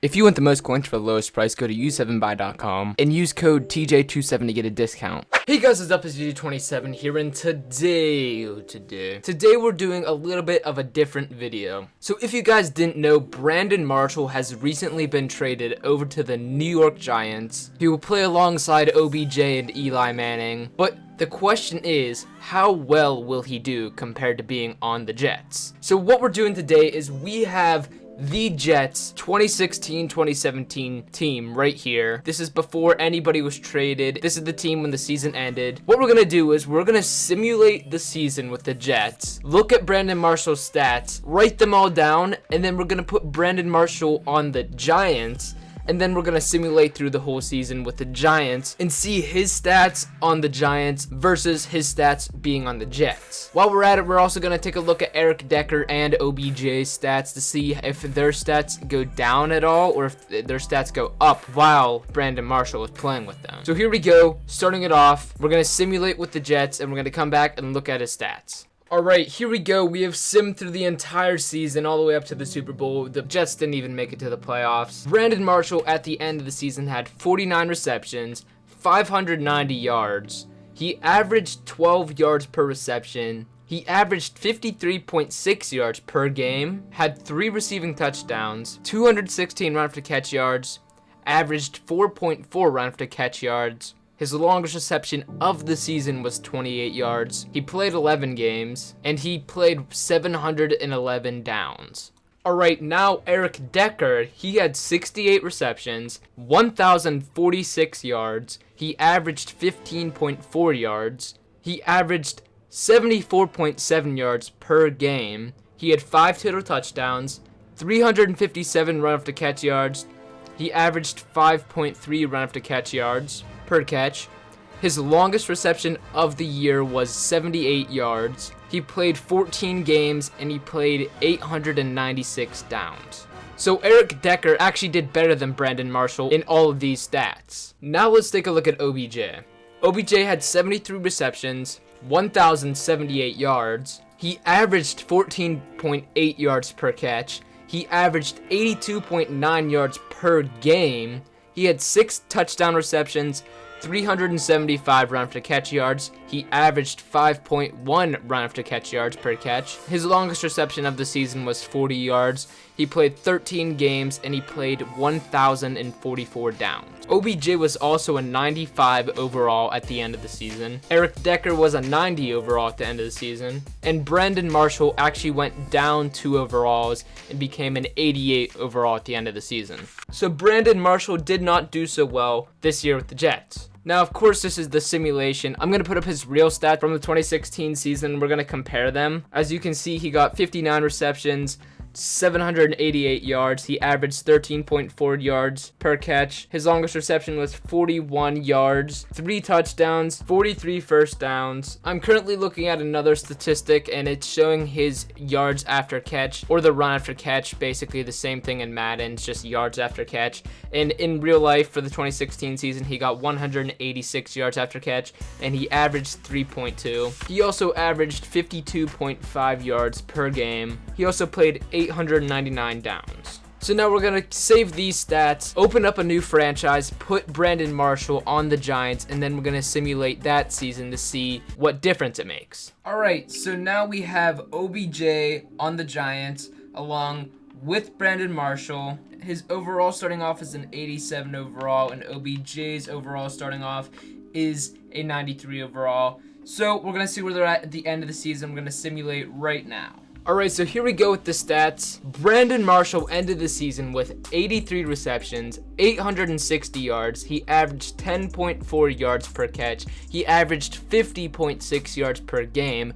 If you want the most coins for the lowest price, go to u7buy.com and use code TJ27 to get a discount. Hey guys, what's up? It's IsTJ27 here, and today we're doing a little bit of a different video. So if you guys didn't know, Brandon Marshall has recently been traded over to the New York Giants. He will play alongside OBJ and Eli Manning, but the question is, how well will he do compared to being on the Jets? So what we're doing today is we have the Jets 2016-2017 team right here. This is before anybody was traded. This is the team when the season ended. What we're gonna do is we're gonna simulate the season with the Jets, look at Brandon Marshall's stats, write them all down, and then we're gonna put Brandon Marshall on the Giants, and then we're gonna simulate through the whole season with the Giants and see his stats on the Giants versus his stats being on the Jets. While we're at it, we're also gonna take a look at Eric Decker and OBJ's stats to see if their stats go down at all or if their stats go up while Brandon Marshall is playing with them. So here we go, starting it off. We're gonna simulate with the Jets and we're gonna come back and look at his stats. Alright, here we go. We have simmed through the entire season all the way up to the Super Bowl. The Jets didn't even make it to the playoffs. Brandon Marshall at the end of the season had 49 receptions, 590 yards. He averaged 12 yards per reception. He averaged 53.6 yards per game, had 3 receiving touchdowns, 216 run after catch yards, averaged 4.4 run after catch yards. His longest reception of the season was 28 yards. He played 11 games, and he played 711 downs. Alright, now Eric Decker, he had 68 receptions, 1,046 yards. He averaged 15.4 yards. He averaged 74.7 yards per game. He had 5 total touchdowns, 357 run after catch yards. He averaged 5.3 run after catch yards per catch. His longest reception of the year was 78 yards. He played 14 games and he played 896 downs. So Eric Decker actually did better than Brandon Marshall in all of these stats. Now let's take a look at OBJ. OBJ had 73 receptions, 1,078 yards. He averaged 14.8 yards per catch. He averaged 82.9 yards per game. He had 6 touchdown receptions, 375 run after catch yards. He averaged 5.1 run after catch yards per catch. His longest reception of the season was 40 yards. He played 13 games and he played 1,044 downs. OBJ was also a 95 overall at the end of the season. Eric Decker was a 90 overall at the end of the season. And Brandon Marshall actually went down 2 overalls and became an 88 overall at the end of the season. So Brandon Marshall did not do so well this year with the Jets. Now, of course, this is the simulation. I'm going to put up his real stats from the 2016 season. We're going to compare them. As you can see, he got 59 receptions, 788 yards. He averaged 13.4 yards per catch. His longest reception was 41 yards, 3 touchdowns, 43 first downs. I'm currently looking at another statistic and it's showing his yards after catch, or the run after catch, basically the same thing in Madden, it's just yards after catch. And in real life for the 2016 season, he got 186 yards after catch and he averaged 3.2. He also averaged 52.5 yards per game. He also played 899 downs. So now we're gonna save these stats, open up a new franchise, put Brandon Marshall on the Giants, and then we're gonna simulate that season to see what difference it makes. Alright, so now we have OBJ on the Giants along with Brandon Marshall. His overall starting off is an 87 overall, and OBJ's overall starting off is a 93 overall. So we're gonna see where they're at the end of the season. We're gonna simulate right now. Alright, so here we go with the stats. Brandon Marshall ended the season with 83 receptions, 860 yards. He averaged 10.4 yards per catch. He averaged 50.6 yards per game,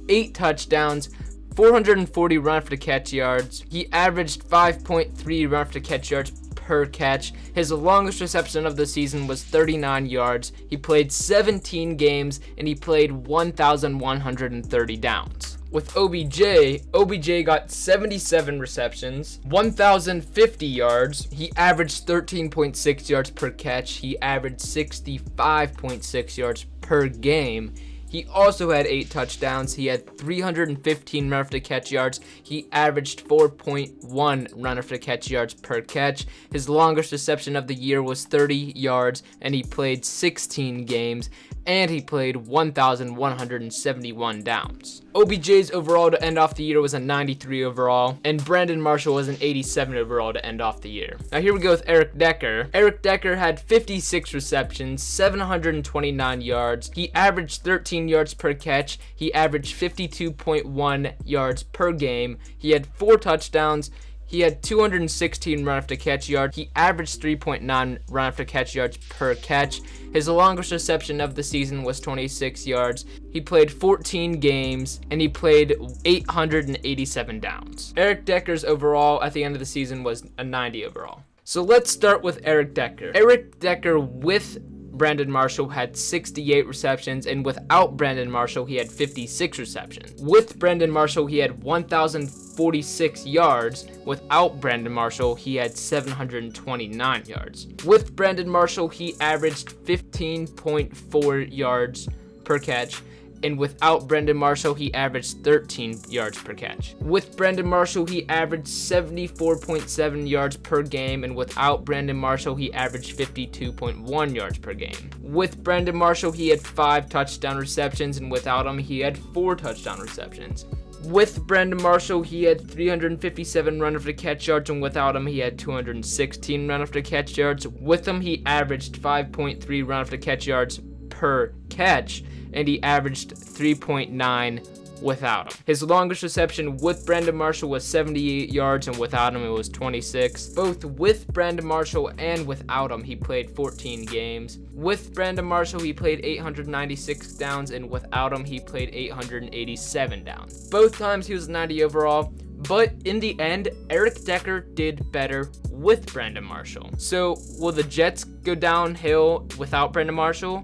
8 touchdowns, 440 run after catch yards. He averaged 5.3 run after catch yards per catch. His longest reception of the season was 39 yards. He played 17 games and he played 1,130 downs. With OBJ got 77 receptions, 1,050 yards. He averaged 13.6 yards per catch. He averaged 65.6 yards per game. He also had 8 touchdowns. He had 315 run after catch yards. He averaged 4.1 run after catch yards per catch. His longest reception of the year was 30 yards, and he played 16 games, and he played 1,171 downs. OBJ's overall to end off the year was a 93 overall, and Brandon Marshall was an 87 overall to end off the year. Now here we go with Eric Decker. Eric Decker had 56 receptions, 729 yards. He averaged 13 yards per catch. He averaged 52.1 yards per game. He had 4 touchdowns. He had 216 run after catch yards. He averaged 3.9 run after catch yards per catch. His longest reception of the season was 26 yards. He played 14 games, and he played 887 downs. Eric Decker's overall at the end of the season was a 90 overall. So let's start with Eric Decker. Eric Decker with Brandon Marshall had 68 receptions, and without Brandon Marshall, he had 56 receptions. With Brandon Marshall, he had 1,046 yards. Without Brandon Marshall, he had 729 yards. With Brandon Marshall, he averaged 15.4 yards per catch. And without Brandon Marshall, he averaged 13 yards per catch. With Brandon Marshall, he averaged 74.7 yards per game, and without Brandon Marshall, he averaged 52.1 yards per game. With Brandon Marshall, he had 5 touchdown receptions, and without him, he had 4 touchdown receptions. With Brandon Marshall, he had 357 run after catch yards, and without him, he had 216 run after catch yards. With him, he averaged 5.3 run after catch yards per catch, and he averaged 3.9 without him. His longest reception with Brandon Marshall was 78 yards, and without him it was 26. Both with Brandon Marshall and without him, he played 14 games. With Brandon Marshall, he played 896 downs, and without him, he played 887 downs. Both times he was 90 overall, but in the end, Eric Decker did better with Brandon Marshall. So will the Jets go downhill without Brandon Marshall?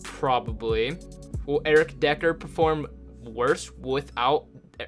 Probably. Will Eric Decker perform worse without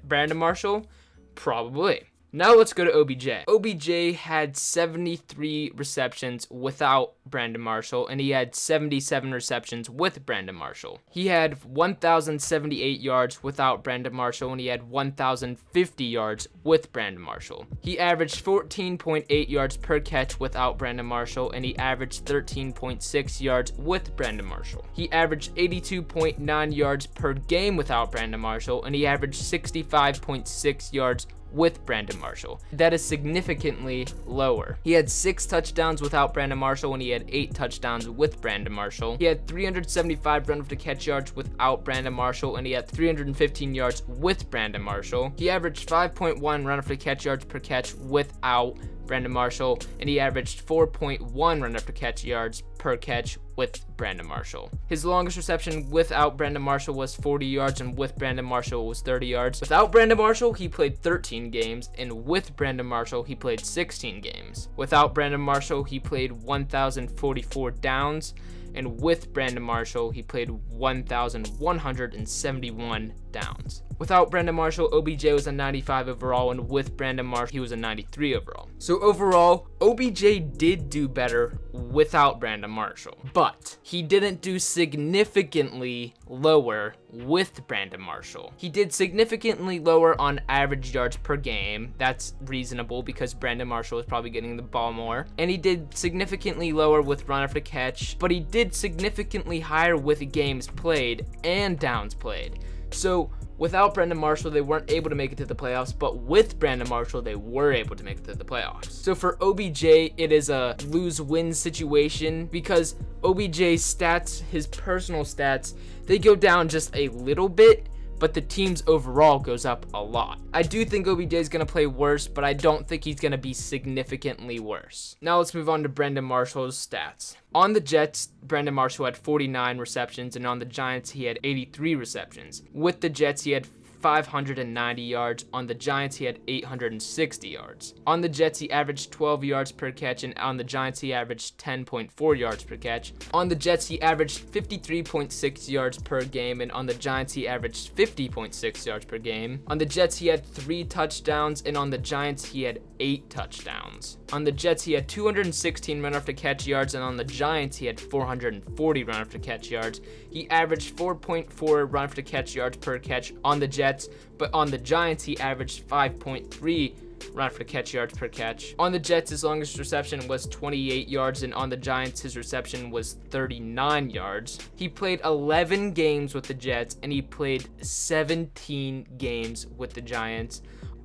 Brandon Marshall? Probably. Now let's go to OBJ. OBJ had 73 receptions without Brandon Marshall, and he had 77 receptions with Brandon Marshall. He had 1,078 yards without Brandon Marshall, and he had 1,050 yards with Brandon Marshall. He averaged 14.8 yards per catch without Brandon Marshall, and he averaged 13.6 yards with Brandon Marshall. He averaged 82.9 yards per game without Brandon Marshall, and he averaged 65.6 yards with Brandon Marshall. That is significantly lower. He had 6 touchdowns without Brandon Marshall, and he had 8 touchdowns with Brandon Marshall. He had 375 run after catch yards without Brandon Marshall, and he had 315 yards with Brandon Marshall. He averaged 5.1 run after catch yards per catch without Brandon Marshall, and he averaged 4.1 run after catch yards per catch with Brandon Marshall. His longest reception without Brandon Marshall was 40 yards, and with Brandon Marshall was 30 yards. Without Brandon Marshall, he played 13 games, and with Brandon Marshall, he played 16 games. Without Brandon Marshall, he played 1,044 downs, and with Brandon Marshall, he played 1,171 downs. Without Brandon Marshall, OBJ was a 95 overall, and with Brandon Marshall, he was a 93 overall. So overall, OBJ did do better without Brandon Marshall, but he didn't do significantly lower with Brandon Marshall. He did significantly lower on average yards per game. That's reasonable because Brandon Marshall is probably getting the ball more. And he did significantly lower with run after catch, but he did significantly higher with games played and downs played. So without Brandon Marshall, they weren't able to make it to the playoffs, but with Brandon Marshall, they were able to make it to the playoffs. So for OBJ, it is a lose-win situation because OBJ's stats, his personal stats, they go down just a little bit, but the team's overall goes up a lot. I do think OBJ is going to play worse, but I don't think he's going to be significantly worse. Now let's move on to Brandon Marshall's stats. On the Jets, Brandon Marshall had 49 receptions, and on the Giants, he had 83 receptions. With the Jets, he had 590 yards. On the Giants, he had 860 yards. On the Jets, he averaged 12 yards per catch, and on the Giants, he averaged 10.4 yards per catch. On the Jets, he averaged 53.6 yards per game, and on the Giants, he averaged 50.6 yards per game. On the Jets, he had 3 touchdowns, and on the Giants, he had 8 touchdowns. On the Jets, he had 216 run after catch yards, and on the Giants, he had 440 run after catch yards. He averaged 4.4 run after catch yards per catch on the Jets, but on the Giants, he averaged 5.3 run after catch yards per catch. On the Jets, his longest reception was 28 yards, and on the Giants, his reception was 39 yards. He played 11 games with the Jets, and he played 17 games with the Giants.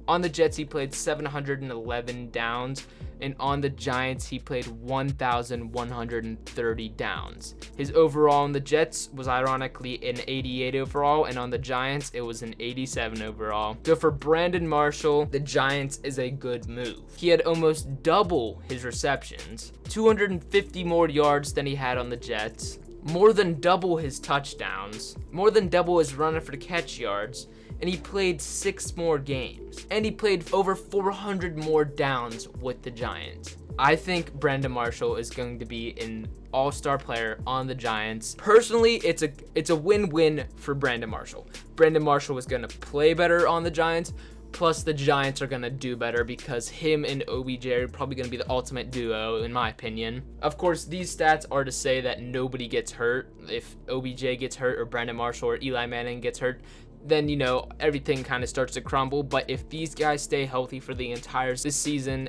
On the Jets, he played 711 downs, and on the Giants, he played 1,130 downs. His overall on the Jets was ironically an 88 overall, and on the Giants, it was an 87 overall. So for Brandon Marshall, the Giants is a good move. He had almost double his receptions, 250 more yards than he had on the Jets, more than double his touchdowns, more than double his run after catch yards, and he played 6 more games. And he played over 400 more downs with the Giants. I think Brandon Marshall is going to be an all-star player on the Giants. Personally, it's a win-win for Brandon Marshall. Brandon Marshall is going to play better on the Giants, plus the Giants are going to do better because him and OBJ are probably going to be the ultimate duo, in my opinion. Of course, these stats are to say that nobody gets hurt. If OBJ gets hurt or Brandon Marshall or Eli Manning gets hurt, then, you know, everything kind of starts to crumble. But if these guys stay healthy for the entire this season,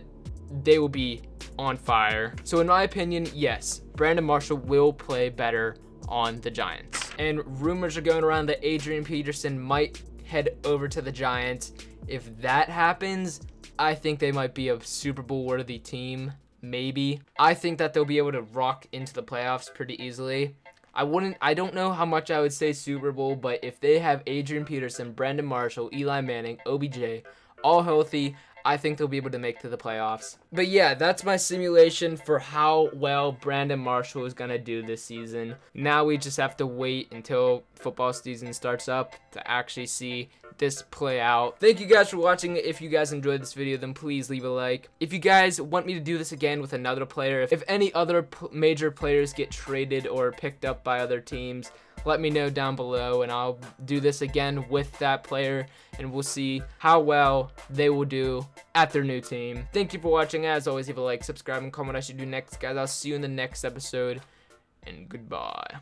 they will be on fire. So in my opinion, yes, Brandon Marshall will play better on the Giants. And rumors are going around that Adrian Peterson might head over to the Giants. If that happens, I think they might be a Super Bowl worthy team. Maybe. I think that they'll be able to rock into the playoffs pretty easily. I don't know how much I would say Super Bowl, but if they have Adrian Peterson, Brandon Marshall, Eli Manning, OBJ, all healthy, I think they'll be able to make to the playoffs. But yeah, that's my simulation for how well Brandon Marshall is going to do this season. Now we just have to wait until football season starts up to actually see this play out. Thank you guys for watching. If you guys enjoyed this video, then please leave a like. If you guys want me to do this again with another player, if any other major players get traded or picked up by other teams, let me know down below, and I'll do this again with that player, and we'll see how well they will do at their new team. Thank you for watching. As always, leave a like, subscribe, and comment what I should do next, guys. I'll see you in the next episode, and goodbye.